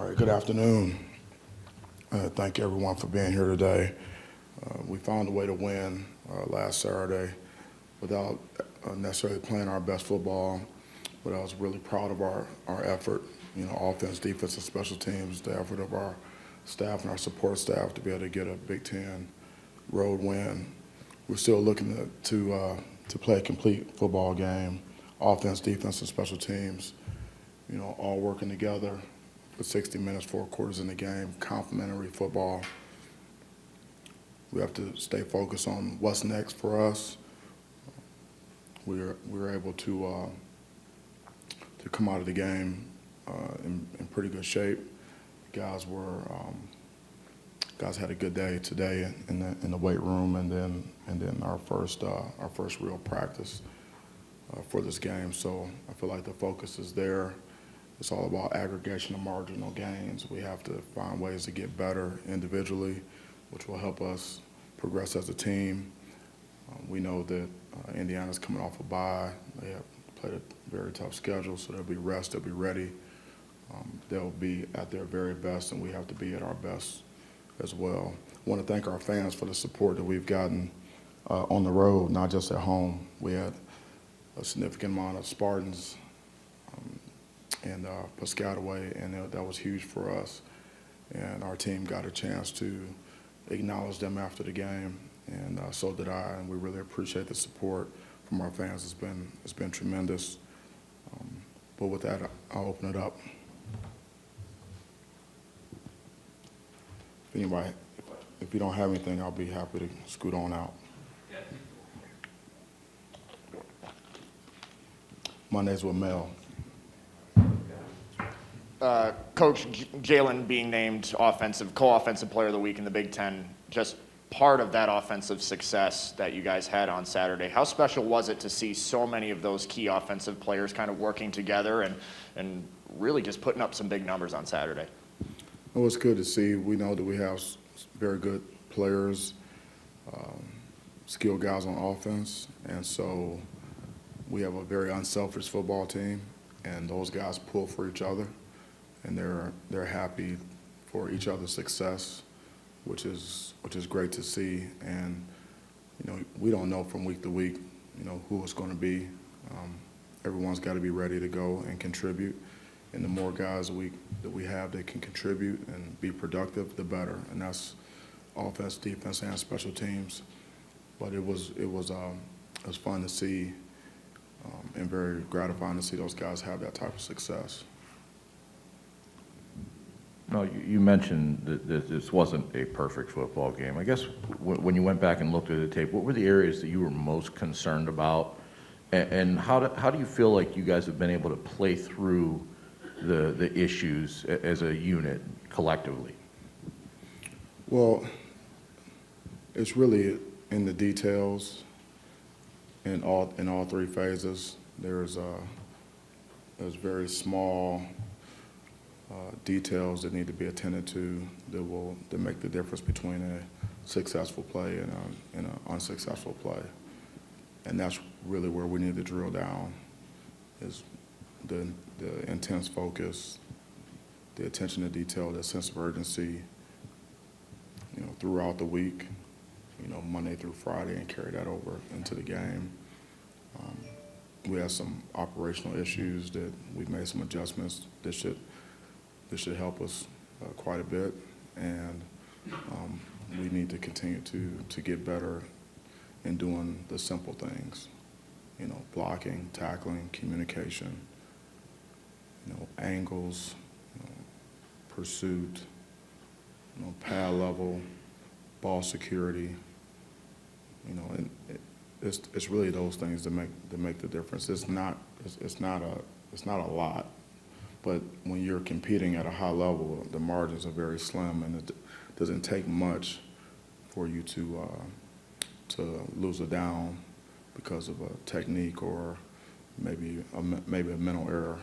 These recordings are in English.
All right, good afternoon. Thank everyone for being here today. We found a way to win last Saturday without necessarily playing our best football, but I was really proud of our effort, offense, defense, and special teams, the effort of our staff and our support staff to be able to get a Big Ten road win. We're still looking to play a complete football game, offense, defense, and special teams, all working together for 60 minutes, 4 quarters in the game, complementary football. We have to stay focused on what's next for us. We were able to come out of the game in pretty good shape. Guys had a good day today in the weight room, and then our first real practice for this game. So I feel like the focus is there. It's all about aggregation of marginal gains. We have to find ways to get better individually, which will help us progress as a team. We know that Indiana's coming off a bye. They have played a very tough schedule, so they'll be rested, they'll be ready. They'll be at their very best, and we have to be at our best as well. I want to thank our fans for the support that we've gotten on the road, not just at home. We had a significant amount of Spartans and Piscataway, and that was huge for us. And our team got a chance to acknowledge them after the game, and so did I. And we really appreciate the support from our fans. It's been tremendous. But with that, I'll open it up. If you don't have anything, I'll be happy to scoot on out. Mondays with Mel. Coach Jalen being named co-offensive player of the week in the Big Ten, just part of that offensive success that you guys had on Saturday. How special was it to see so many of those key offensive players kind of working together and really just putting up some big numbers on Saturday? Well, it's good to see. We know that we have very good players, skilled guys on offense, and so we have a very unselfish football team, and those guys pull for each other, and they're happy for each other's success, which is great to see. And we don't know from week to week, who it's going to be. Everyone's got to be ready to go and contribute. And the more guys that we have that can contribute and be productive, the better. And that's offense, defense, and special teams. But it was fun to see and very gratifying to see those guys have that type of success. No, you mentioned that this wasn't a perfect football game. I guess when you went back and looked at the tape, what were the areas that you were most concerned about? And how do you feel like you guys have been able to play through the issues as a unit collectively? Well, it's really in the details in all 3 phases. There's very small details that need to be attended to that make the difference between a successful play and an unsuccessful play. And that's really where we need to drill down, is the intense focus, the attention to detail, the sense of urgency, throughout the week, Monday through Friday, and carry that over into the game. We have some operational issues that we've made some adjustments that should help us quite a bit, and we need to continue to get better in doing the simple things, blocking, tackling, communication, angles, pursuit, pad level, ball security, and it's really those things that make the difference. It's not a lot, but when you're competing at a high level, the margins are very slim, and it doesn't take much for you to lose a down because of a technique or maybe a mental error.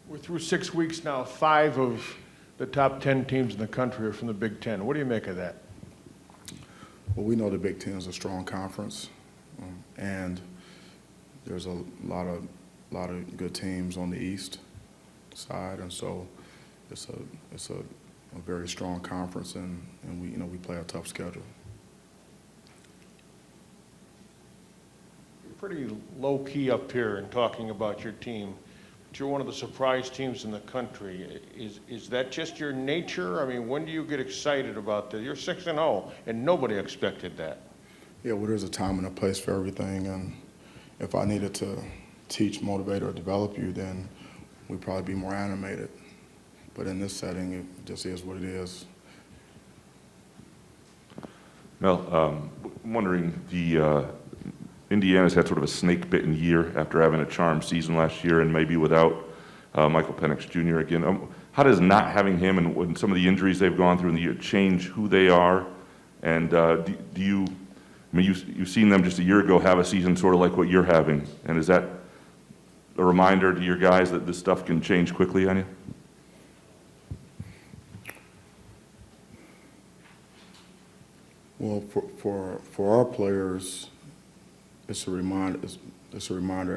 We're through 6 weeks now. 5 of the top 10 teams in the country are from the Big Ten. What do you make of that? Well, we know the Big Ten is a strong conference, and there's a lot of good teams on the East. side, and so it's a very strong conference, and we play a tough schedule. You're pretty low-key up here in talking about your team, but you're one of the surprise teams in the country. Is that just your nature? I mean, when do you get excited about that? You're 6-0, and nobody expected that. Yeah, well, there's a time and a place for everything, and if I needed to teach, motivate, or develop you, then we'd probably be more animated. But in this setting, it just is what it is. Mel, I'm wondering, Indiana's had sort of a snake-bitten year after having a charmed season last year and maybe without Michael Penix Jr. again. How does not having him and some of the injuries they've gone through in the year change who they are? And you've seen them just a year ago have a season sort of like what you're having. And is that a reminder to your guys that this stuff can change quickly on you? Well, for our players, it's a reminder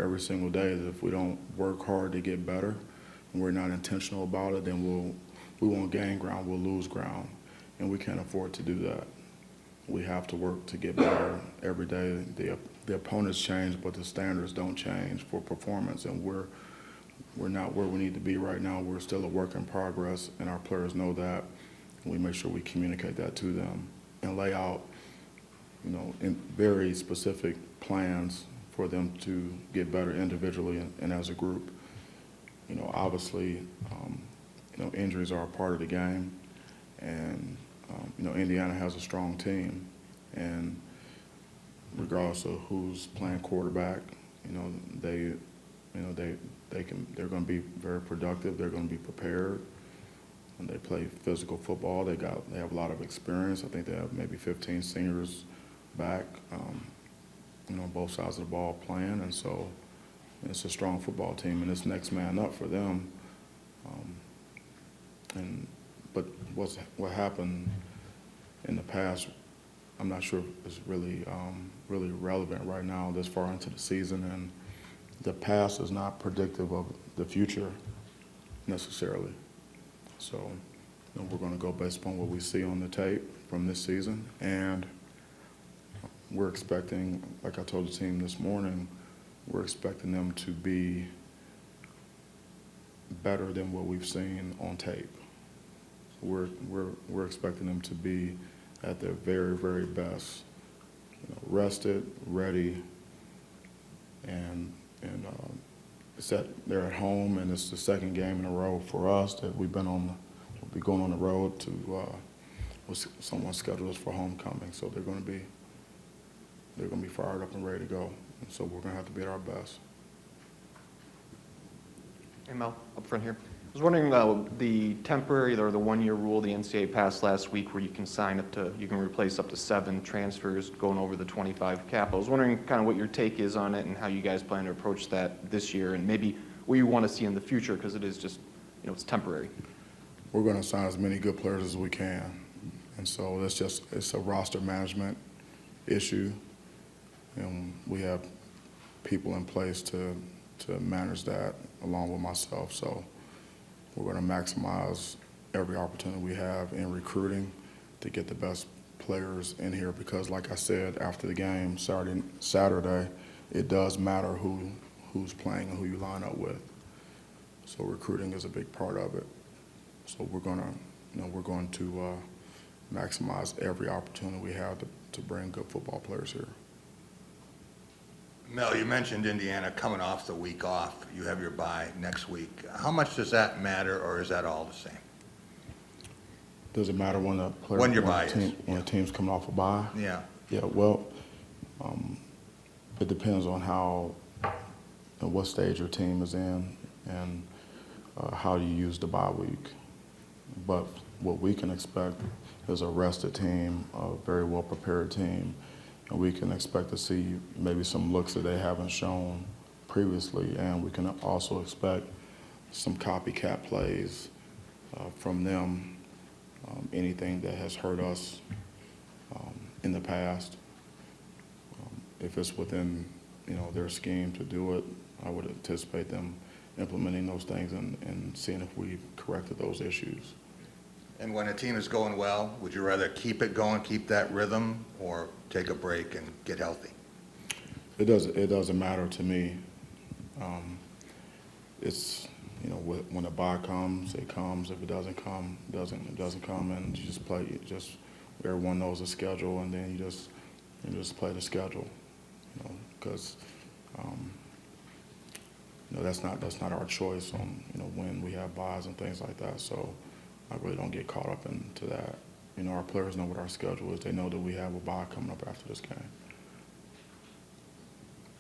every single day that if we don't work hard to get better and we're not intentional about it, then we won't gain ground, we'll lose ground, and we can't afford to do that. We have to work to get better every day. The opponents change, but the standards don't change for performance, and we're not where we need to be right now. We're still a work in progress, and our players know that. And we make sure we communicate that to them and lay out, in very specific plans for them to get better individually and as a group. Obviously, injuries are a part of the game, and Indiana has a strong team, and regardless of who's playing quarterback, they're going to be very productive. They're going to be prepared. And they play physical football. They have a lot of experience. I think they have maybe 15 seniors back, both sides of the ball playing, and so it's a strong football team, and it's next man up for them. But what happened in the past, I'm not sure is really relevant right now this far into the season, and the past is not predictive of the future necessarily. So we're going to go based upon what we see on the tape from this season, and we're expecting, like I told the team this morning, we're expecting them to be better than what we've seen on tape. We're expecting them to be at their very, very best, rested, ready, and they're at home, and it's the second game in a row for us that we'll be going on the road to someone scheduled us for homecoming. So they're going to be fired up and ready to go. And so we're going to have to be at our best. Hey, Mel, up front here. I was wondering the temporary or the one-year rule the NCAA passed last week where you can replace up to 7 transfers going over the 25 cap. I was wondering kind of what your take is on it and how you guys plan to approach that this year and maybe what you want to see in the future, because it is just, it's temporary. We're going to sign as many good players as we can. And so it's a roster management issue, and we have people in place to manage that along with myself. So we're going to maximize every opportunity we have in recruiting to get the best players in here, because like I said after the game Saturday, it does matter who's playing and who you line up with. So recruiting is a big part of it. So we're going to maximize every opportunity we have to bring good football players here. Mel, you mentioned Indiana coming off the week off. You have your bye next week. How much does that matter, or is that all the same? Does it matter when the player, when your bye is? When the team's coming off a bye? Yeah. Yeah. Well, it depends on how and what stage your team is in, and how you use the bye week. But what we can expect is a rested team, a very well prepared team. And we can expect to see maybe some looks that they haven't shown previously, and we can also expect some copycat plays from them, anything that has hurt us in the past. If it's within their scheme to do it, I would anticipate them implementing those things and seeing if we've corrected those issues. And when a team is going well, would you rather keep it going, keep that rhythm, or take a break and get healthy? It doesn't matter to me. It's, you know, when a bye comes, it comes. If it doesn't come, it doesn't come, and you just play. Everyone knows the schedule, and then you just play the schedule. You know, because you know, that's not our choice on, you know, when we have byes and things like that. So I really don't get caught up into that. You know, our players know what our schedule is. They know that we have a bye coming up after this game.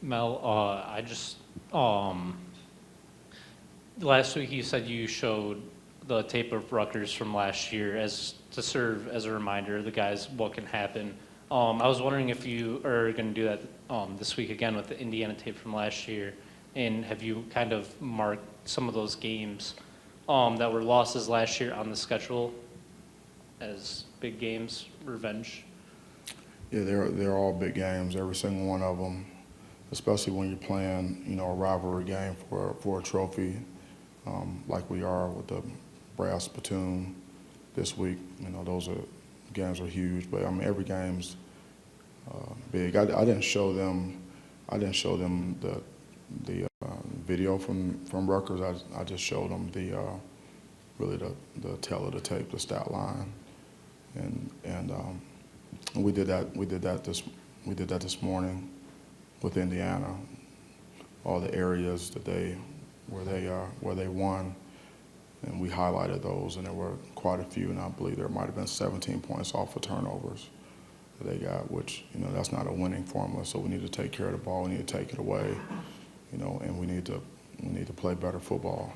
Mel, I just, last week you said you showed the tape of Rutgers from last year as to serve as a reminder of the guys what can happen. I was wondering if you are going to do that this week again with the Indiana tape from last year, and have you kind of marked some of those games that were losses last year on the schedule as big games, revenge? Yeah, they're all big games, every single one of them, especially when you're playing, you know, a rivalry game for a trophy, like we are with the brass platoon this week. You know, those games are huge, but I mean every game's big. I didn't show them the video from Rutgers. I just showed them really the tail of the tape, the stat line, and we did that this morning with Indiana. All the areas that where they won, and we highlighted those, and there were quite a few, and I believe there might have been 17 points off of turnovers that they got, which, you know, that's not a winning formula. So we need to take care of the ball, we need to take it away, you know, and we need to play better football.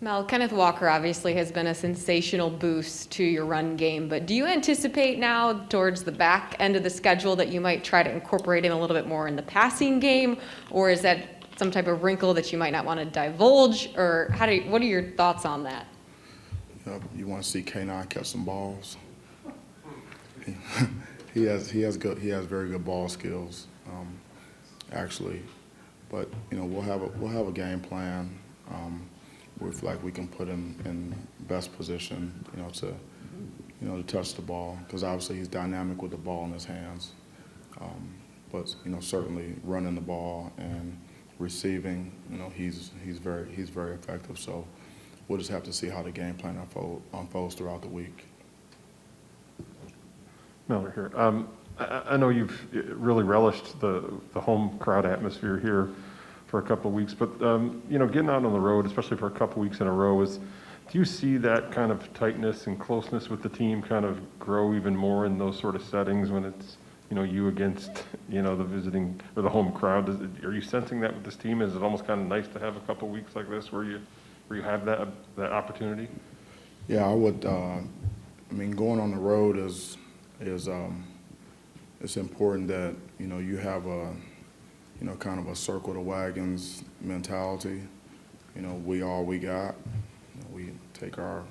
Mel, Kenneth Walker obviously has been a sensational boost to your run game, but do you anticipate now towards the back end of the schedule that you might try to incorporate him a little bit more in the passing game, or is that some type of wrinkle that you might not want to divulge, or what are your thoughts on that? You want to see K9 catch some balls? He has very good ball skills, actually, but you know we'll have a game plan. We feel like we can put him in best position, you know, to touch the ball, because obviously he's dynamic with the ball in his hands. But you know, certainly running the ball and receiving, you know, he's very effective. So we'll just have to see how the game plan unfolds throughout the week. Miller here. I know you've really relished the home crowd atmosphere here for a couple of weeks, but you know, getting out on the road, especially for a couple of weeks in a row, do you see that kind of tightness and closeness with the team kind of grow even more in those sort of settings when it's, you know, you against, you know, the visiting or the home crowd? Are you sensing that with this team? Is it almost kind of nice to have a couple of weeks like this where you have that opportunity? Yeah, I would. I mean, going on the road is it's important that, you know, you have a, you know, kind of a circle the wagons mentality. You know, we all we got. You know, we take our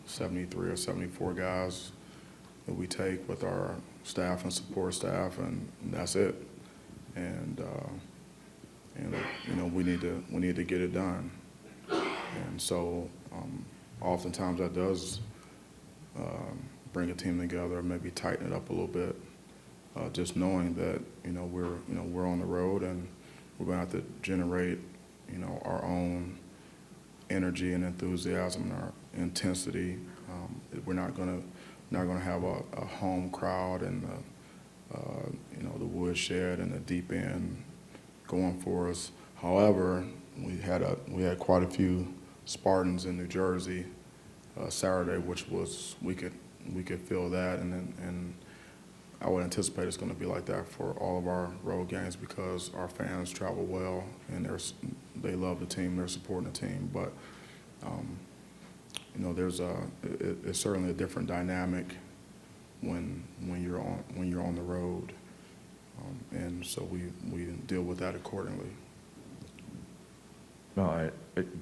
73 or 74 guys that we take with our staff and support staff, and that's it. And you know, we need to get it done. And so oftentimes that does bring a team together, maybe tighten it up a little bit. Just knowing that, you know, we're on the road and we're going to have to generate, you know, our own energy and enthusiasm and our intensity. We're not going to have a home crowd and you know, the woodshed and the deep end going for us. However, we had quite a few Spartans in New Jersey Saturday, which was we could feel that, and I would anticipate it's going to be like that for all of our road games because our fans travel well and they love the team, they're supporting the team. But you know, it's certainly a different dynamic when you're on the road, and so we deal with that accordingly. No,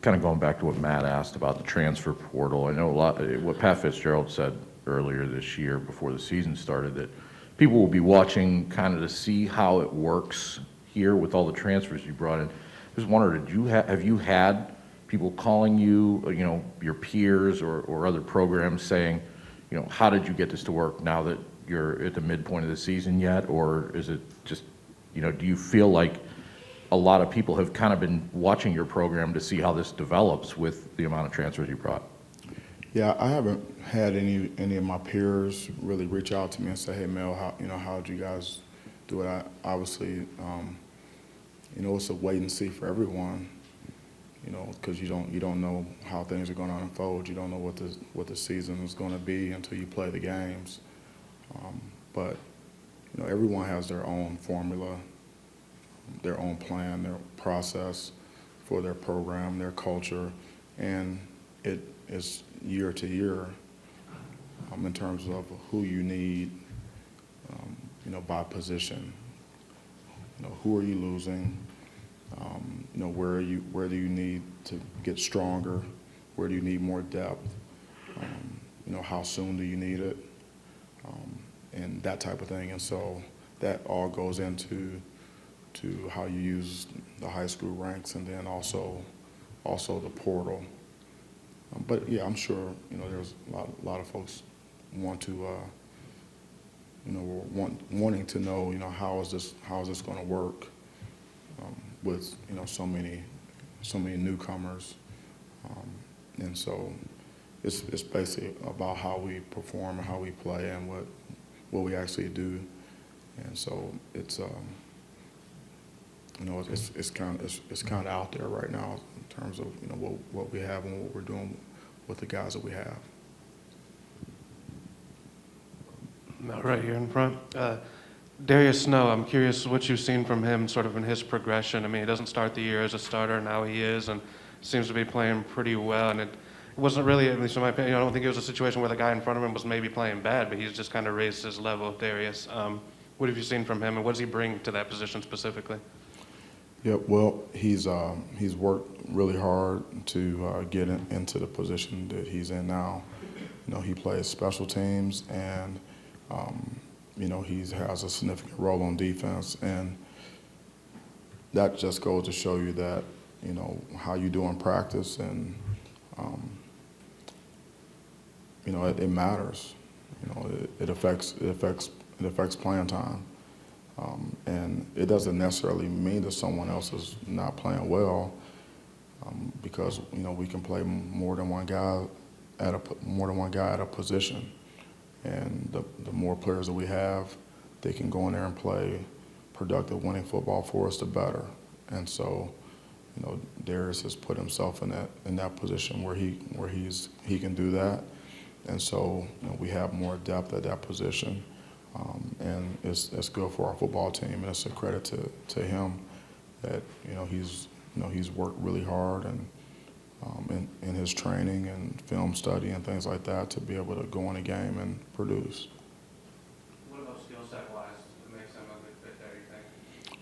kind of going back to what Matt asked about the transfer portal. I know what Pat Fitzgerald said earlier this year before the season started, that people will be watching kind of to see how it works here with all the transfers you brought in. Just wondered, have you had people calling you, you know, your peers or other programs saying, you know, how did you get this to work now that you're at the midpoint of the season yet? Or is it just, you know, do you feel like a lot of people have kind of been watching your program to see how this develops with the amount of transfers you brought? Yeah, I haven't had any of my peers really reach out to me and say, "Hey, Mel, how'd you guys do it?" Obviously, you know, it's a wait and see for everyone. You know, because you don't know how things are going to unfold. You don't know what the season is going to be until you play the games. But you know, everyone has their own formula, their own plan, their process for their program, their culture, and it is year to year in terms of who you need, you know, by position. You know, who are you losing? You know, where do you need to get stronger? Where do you need more depth? You know, how soon do you need it? And that type of thing. And so that all goes into how you use the high school ranks, and then also the portal. But yeah, I'm sure, you know, there's a lot of folks want to you know, wanting to know, you know, how is this going to work with, you know, so many newcomers, and so it's basically about how we perform and how we play and what we actually do, and so it's you know, it's kind of out there right now in terms of, you know, what we have and what we're doing with the guys that we have. Mel, right here in front. Darius Snow, I'm curious what you've seen from him sort of in his progression. I mean, he doesn't start the year as a starter, now he is, and seems to be playing pretty well. And it wasn't really, at least in my opinion, I don't think it was a situation where the guy in front of him was maybe playing bad, but he's just kind of raised his level, Darius. What have you seen from him, and what does he bring to that position specifically? Yeah, well, he's worked really hard to get into the position that he's in now. You know, he plays special teams, and you know, he has a significant role on defense, and that just goes to show you that, you know, how you do in practice, and you know, it matters. You know, it affects playing time, and it doesn't necessarily mean that someone else is not playing well, because, you know, we can play more than one guy at a position. And the more players that we have, they can go in there and play productive, winning football for us, the better. And so, you know, Darius has put himself in that position where he can do that. And so, you know, we have more depth at that position, and it's good for our football team, and it's a credit to him that, you know, he's worked really hard and in his training and film study and things like that to be able to go in a game and produce. What about skill set wise that makes him a good fit there, you think?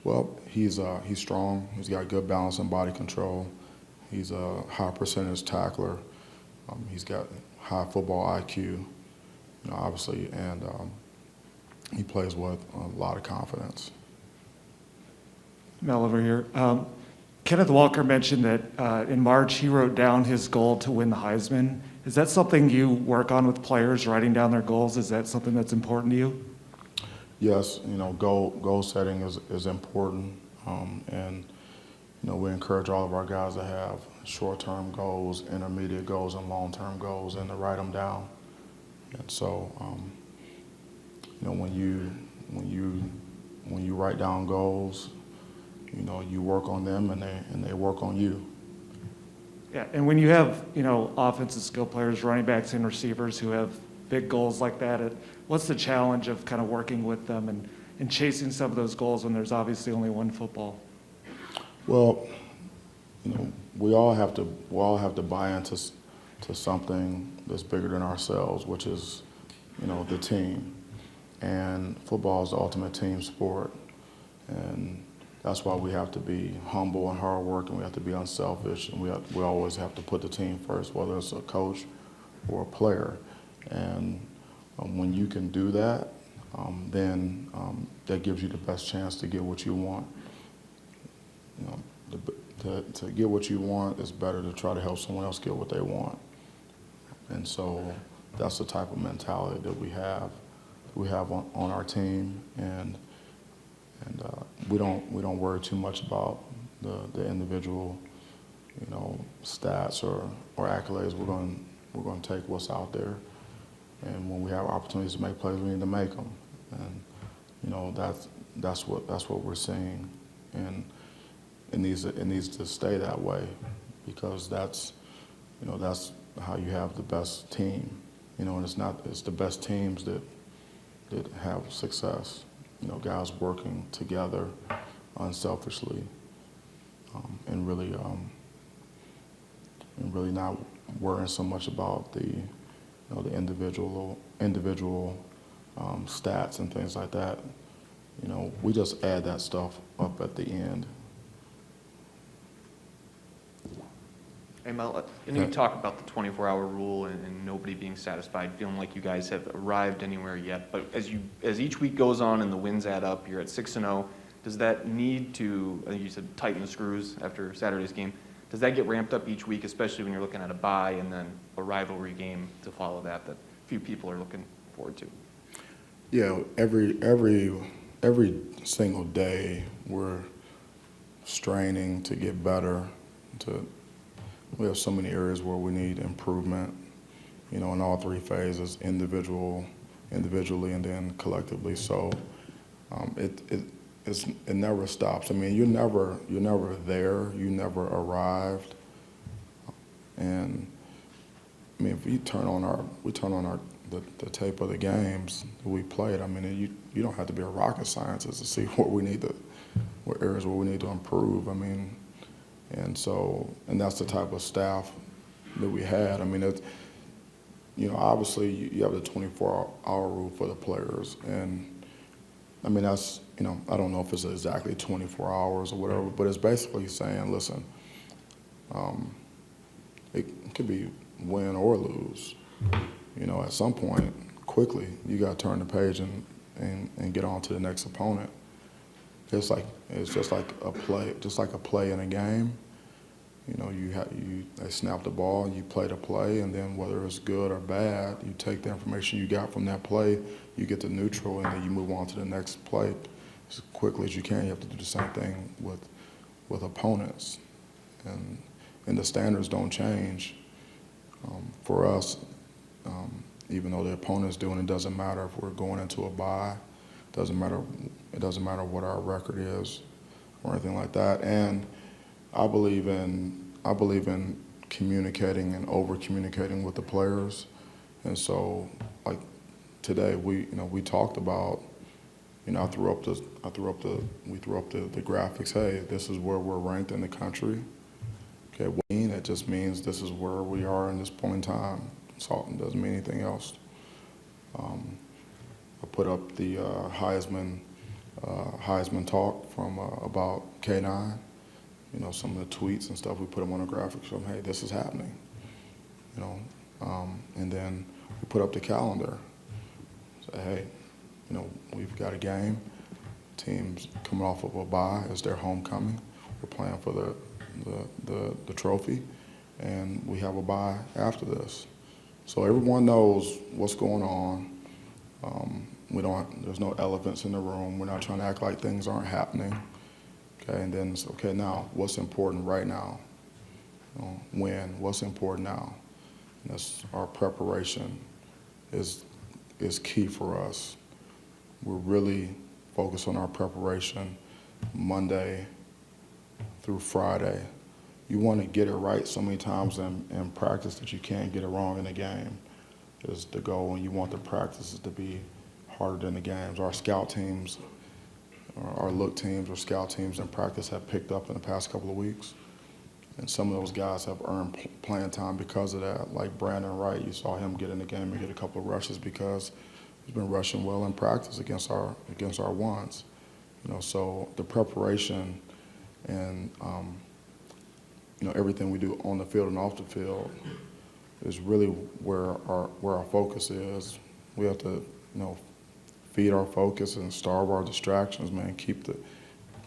Well, he's strong. He's got good balance and body control. He's a high percentage tackler. He's got high football IQ, you know, obviously, and he plays with a lot of confidence. Mel over here. Kenneth Walker mentioned that in March he wrote down his goal to win the Heisman. Is that something you work on with players, writing down their goals? Is that something that's important to you? Yes, you know, goal setting is important, and you know, we encourage all of our guys to have short-term goals, intermediate goals, and long-term goals, and to write them down. And so, you know, when you write down goals, you know, you work on them, and they work on you. Yeah, and when you have, you know, offensive skill players, running backs, and receivers who have big goals like that, what's the challenge of kind of working with them and chasing some of those goals when there's obviously only one football? Well, you know, we all have to buy into something that's bigger than ourselves, which is, you know, the team. And football is the ultimate team sport, and that's why we have to be humble and hardworking. We have to be unselfish, and we always have to put the team first, whether it's a coach or a player. And when you can do that, then that gives you the best chance to get what you want. you know, to get what you want, it's better to try to help someone else get what they want. And so that's the type of mentality that we have on our team, and we don't worry too much about the individual, you know, stats or accolades. We're going to take what's out there, and when we have opportunities to make plays, we need to make them. And you know, that's what we're seeing, and it needs to stay that way, because that's how you have the best team. You know, and it's the best teams that have success. You know, guys working together unselfishly, and really not worrying so much about the individual stats and things like that. You know, we just add that stuff up at the end. Hey, Mel, you talk about the 24-hour rule and nobody being satisfied, feeling like you guys have arrived anywhere yet. But as each week goes on and the wins add up, you're at 6-0. Does that need to, I think you said tighten the screws after Saturday's game, does that get ramped up each week, especially when you're looking at a bye and then a rivalry game to follow that few people are looking forward to? Yeah, every single day we're straining to get better. We have so many areas where we need improvement, you know, in all three phases, individually, and then collectively. So it never stops. I mean, you're never there. You never arrived. And I mean, if we turn on the tape of the games that we played, I mean, you don't have to be a rocket scientist to see what areas where we need to improve. I mean, and that's the type of staff that we had. I mean, you know, obviously you have the 24-hour rule for the players, and I mean, that's, you know, I don't know if it's exactly 24 hours or whatever, but it's basically saying, listen, it could be win or lose. You know, at some point, quickly, you got to turn the page and get on to the next opponent. It's just like a play in a game. You know, they snap the ball, you play the play, and then whether it's good or bad, you take the information you got from that play, you get to neutral, and then you move on to the next play as quickly as you can. You have to do the same thing with opponents, and the standards don't change for us. Even though the opponent's doing it, doesn't matter if we're going into a bye. It doesn't matter what our record is or anything like that. And I believe in communicating and over communicating with the players. And so, like today, we talked about, you know, we threw up the graphics. Hey, this is where we're ranked in the country. Okay, it just means this is where we are in this point in time. It doesn't mean anything else. I put up the Heisman talk from about K9. You know, some of the tweets and stuff, we put them on a graphic, show them, hey, this is happening. You know, and then we put up the calendar. Say, hey, you know, we've got a game. Team's coming off of a bye. It's their homecoming. We're playing for the trophy, and we have a bye after this. So everyone knows what's going on. There's no elephants in the room. We're not trying to act like things aren't happening. Okay, and then it's okay now, what's important right now? You know, what's important now? And that's our preparation is key for us. We're really focused on our preparation Monday through Friday. You want to get it right so many times in practice that you can't get it wrong in the game is the goal, and you want the practices to be harder than the games. Our scout teams, our look teams or scout teams in practice have picked up in the past couple of weeks, and some of those guys have earned playing time because of that. Like Brandon Wright, you saw him get in the game and get a couple of rushes because he's been rushing well in practice against our ones. You know, so the preparation and you know, everything we do on the field and off the field is really where our focus is. We have to, you know, feed our focus and starve our distractions, man. Keep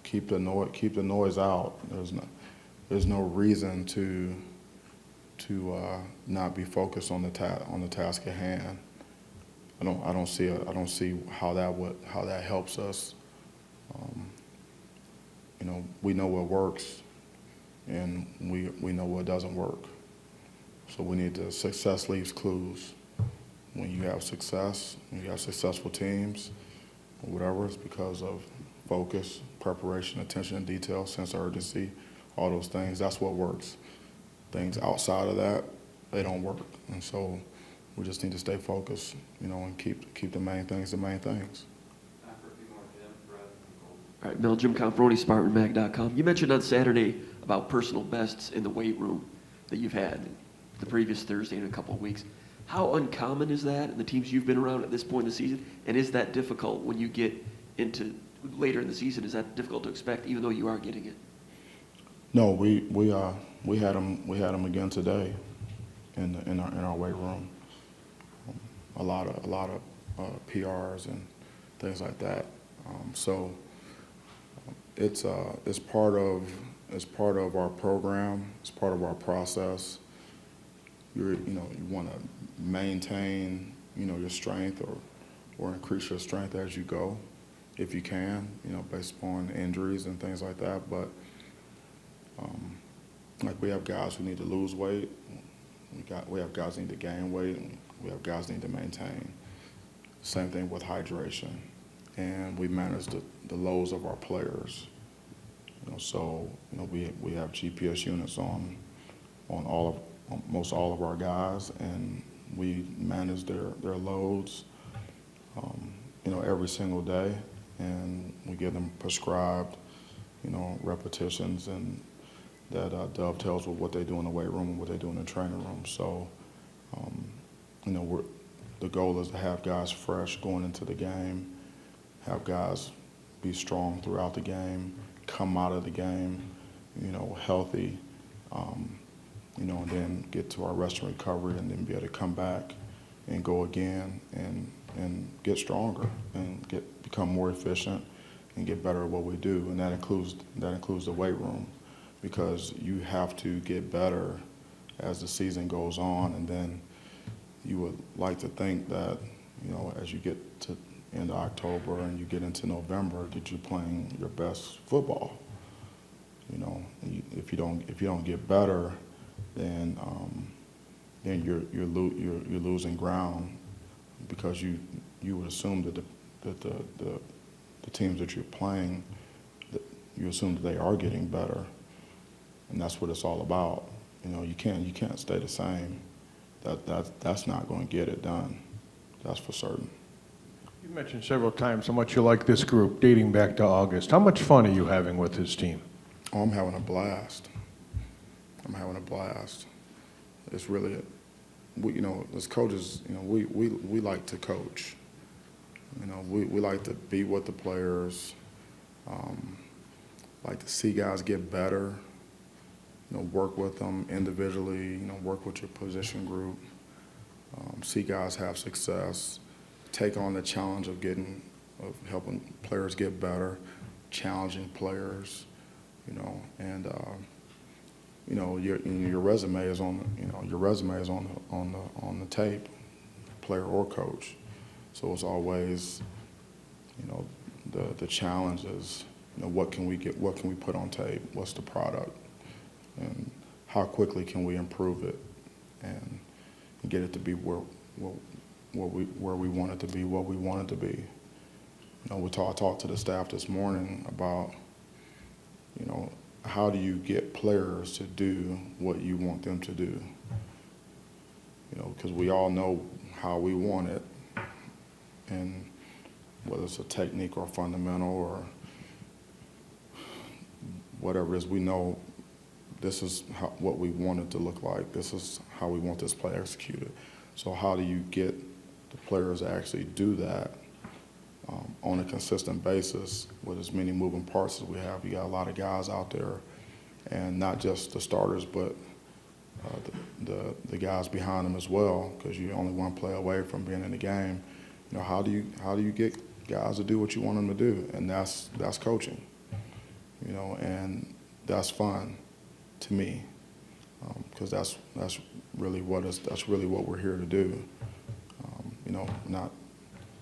keep the noise out. There's no reason to not be focused on the task at hand. I don't see how that helps us. We know what works, and we know what doesn't work. So we need to, success leaves clues. When you have success, when you have successful teams, or whatever, it's because of focus, preparation, attention to detail, sense of urgency, all those things. That's what works. Things outside of that, they don't work. And so we just need to stay focused, and keep the main things the main things. All right, Mel, Jim Comparoni, SpartanMag.com. You mentioned on Saturday about personal bests in the weight room that you've had the previous Thursday in a couple of weeks. How uncommon is that in the teams you've been around at this point in the season? And is that difficult when you get into later in the season? Is that difficult to expect, even though you are getting it? No, we had them again today in our weight room. A lot of PRs and things like that. So it's part of our program. It's part of our process. You want to maintain your strength or increase your strength as you go, if you can, based upon injuries and things like that. But like we have guys who need to lose weight. We have guys who need to gain weight, and we have guys who need to maintain. Same thing with hydration, and we manage the lows of our players. So we have GPS units on most all of our guys, and we manage their loads, every single day, and we give them prescribed, repetitions, and that dovetails with what they do in the weight room and what they do in the training room. So, the goal is to have guys fresh going into the game, have guys be strong throughout the game, come out of the game, healthy, and then get to our rest and recovery, and then be able to come back and go again and get stronger and become more efficient and get better at what we do. And that includes the weight room, because you have to get better as the season goes on. And then you would like to think that, as you get to end of October and you get into November, that you're playing your best football. If you don't get better, then you're losing ground, because you would assume that the teams that you're playing, that you assume that they are getting better, and that's what it's all about. You can't stay the same. That's not going to get it done. That's for certain. You mentioned several times how much you like this group dating back to August. How much fun are you having with this team? Oh, I'm having a blast. It's really, as coaches, we like to coach. We like to be with the players, like to see guys get better, work with them individually, work with your position group, see guys have success, take on the challenge of helping players get better, challenging players, and your resume is on the tape, player or coach. So it's always, the challenge is, what can we put on tape? What's the product? And how quickly can we improve it and get it to be where we want it to be, what we want it to be. I talked to the staff this morning about, how do you get players to do what you want them to do? Because we all know how we want it, and whether it's a technique or fundamental or whatever it is, we know this is what we want it to look like. This is how we want this play executed. So how do you get the players to actually do that on a consistent basis with as many moving parts as we have? You got a lot of guys out there, and not just the starters, but the guys behind them as well, because you're only one play away from being in the game. How do you get guys to do what you want them to do? And that's coaching. and that's fun to me, because that's really what we're here to do.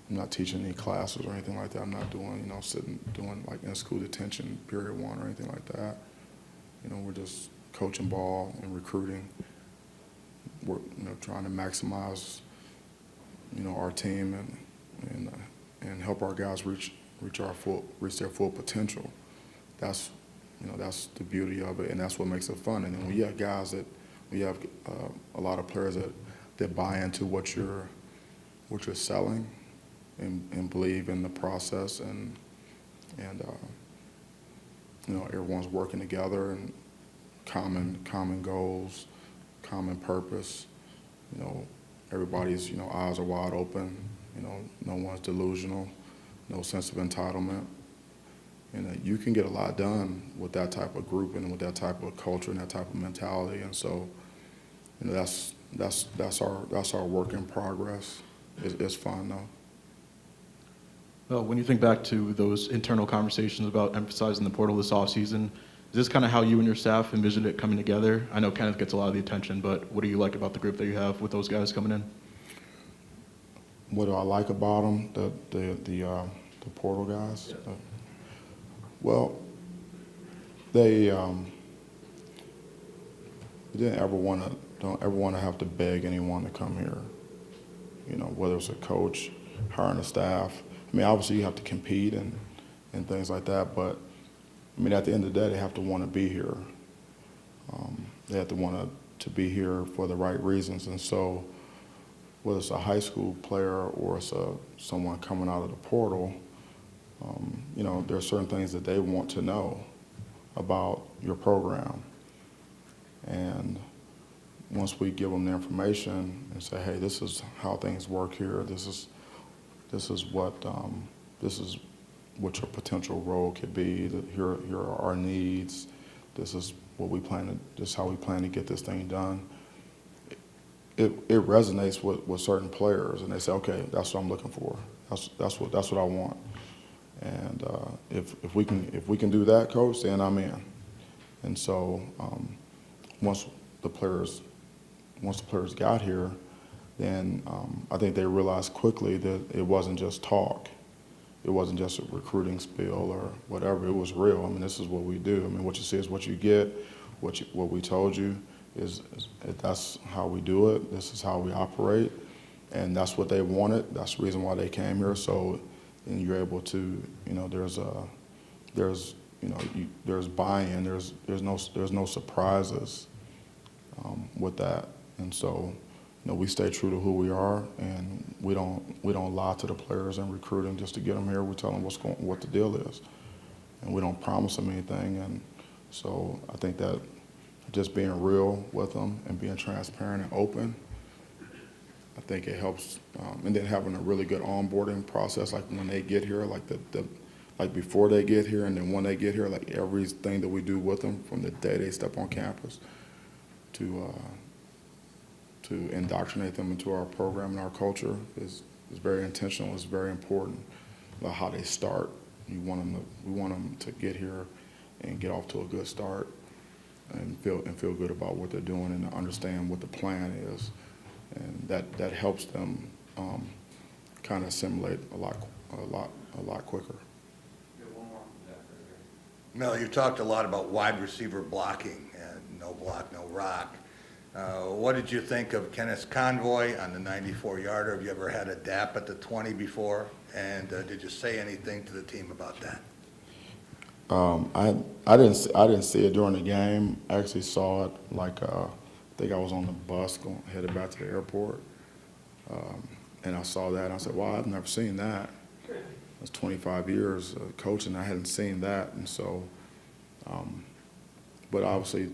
I'm not teaching any classes or anything like that. I'm not doing, doing like in-school detention period 1 or anything like that. We're just coaching ball and recruiting. We're, trying to maximize, our team and help our guys reach their full potential. That's the beauty of it, and that's what makes it fun. And then when you have guys we have a lot of players that buy into what you're selling and believe in the process, and everyone's working together and common goals, common purpose. Everybody's eyes are wide open. No one's delusional, no sense of entitlement. And you can get a lot done with that type of group and with that type of culture and that type of mentality. And so, that's our work in progress. It's fun though. Well, when you think back to those internal conversations about emphasizing the portal this offseason, is this kind of how you and your staff envisioned it coming together? I know Kenneth gets a lot of the attention, but what do you like about the group that you have with those guys coming in? What do I like about them? The portal guys. Yeah. Well, they don't ever want to have to beg anyone to come here. Whether it's a coach, hiring a staff. I mean, obviously you have to compete and things like that, but I mean, at the end of the day, they have to want to be here. They have to want to be here for the right reasons. And so, whether it's a high school player or it's someone coming out of the portal, there are certain things that they want to know about your program. And once we give them the information and say, hey, this is how things work here, this is what your potential role could be, here are our needs, this is how we plan to get this thing done. It resonates with certain players, and they say, okay, that's what I'm looking for. That's what I want. And if we can do that, coach, then I'm in. And so once the players got here, then I think they realized quickly that it wasn't just talk. It wasn't just a recruiting spiel or whatever. It was real. I mean, this is what we do. I mean, what you see is what you get. What we told you is that's how we do it. This is how we operate, and that's what they wanted. That's the reason why they came here. So, and you're able to, there's buy-in. There's no surprises with that, and so. We stay true to who we are, and we don't lie to the players in recruiting just to get them here. We tell them what the deal is, and we don't promise them anything. And so I think that just being real with them and being transparent and open, I think it helps. And then having a really good onboarding process, like when they get here, like before they get here, and then when they get here, like everything that we do with them from the day they step on campus to indoctrinate them into our program and our culture is very intentional. It's very important about how they start. We want them to get here and get off to a good start and feel good about what they're doing and understand what the plan is, and that helps them kind of assimilate a lot quicker. Mel, you talked a lot about wide receiver blocking and no block, no rock. What did you think of Kenneth's convoy on the 94-yarder? Have you ever had a DAP at the 20 before? And did you say anything to the team about that? I didn't see it during the game. I actually saw it I think I was on the bus headed back to the airport, and I saw that and I said, wow, I've never seen that. That's 25 years coaching. I hadn't seen that, and so, but obviously.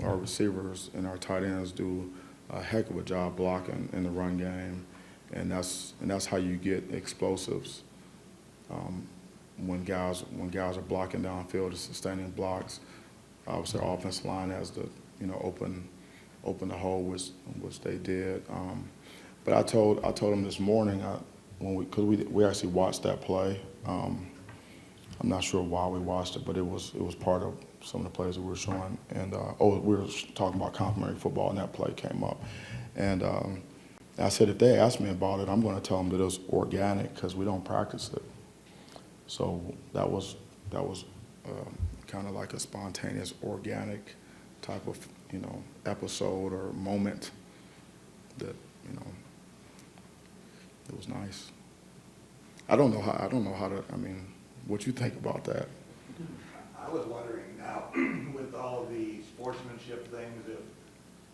Our receivers and our tight ends do a heck of a job blocking in the run game, and that's how you get explosives. When guys are blocking downfield, and sustaining blocks. Obviously, our offensive line has to open the hole, which they did. But I told them this morning because we actually watched that play. I'm not sure why we watched it, but it was part of some of the plays that we were showing. And we were talking about complimentary football, and that play came up. And I said, if they ask me about it, I'm going to tell them that it was organic because we don't practice it. So that was kind of like a spontaneous, organic type of episode or moment that it was nice. I don't know how to. I mean, what you think about that? I was wondering now, with all of the sportsmanship things, if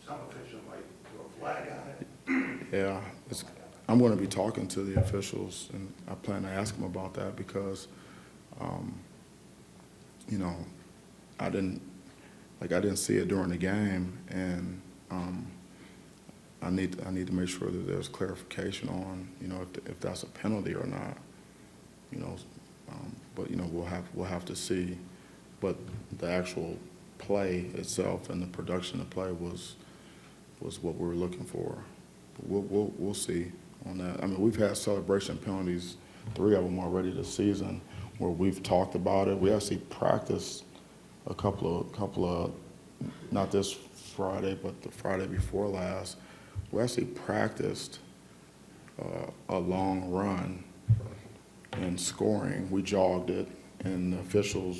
some official might throw a flag on it. Yeah, I'm going to be talking to the officials, and I plan to ask them about that because, I didn't see it during the game, and I need to make sure that there's clarification on, if that's a penalty or not, but we'll have to see. But the actual play itself and the production of play was what we were looking for. But we'll see on that. I mean, we've had celebration penalties, 3 of them already this season, where we've talked about it. We actually practiced a couple of not this Friday, but the Friday before last. We actually practiced a long run and scoring. We jogged it, and the officials,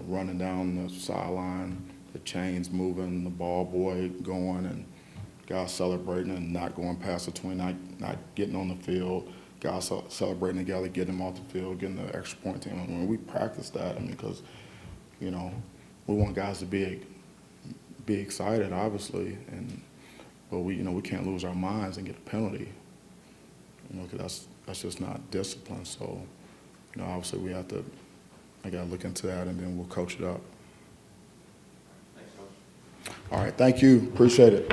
running down the sideline, the chains moving, the ball boy going, and guys celebrating and not going past the 20, not getting on the field, guys celebrating together, getting them off the field, getting the extra point team. I mean, we practiced that, because, we want guys to be excited, obviously, but we can't lose our minds and get a penalty, because that's just not discipline. So, obviously I got to look into that, and then we'll coach it up. Thanks, Coach. All right, thank you. Appreciate it.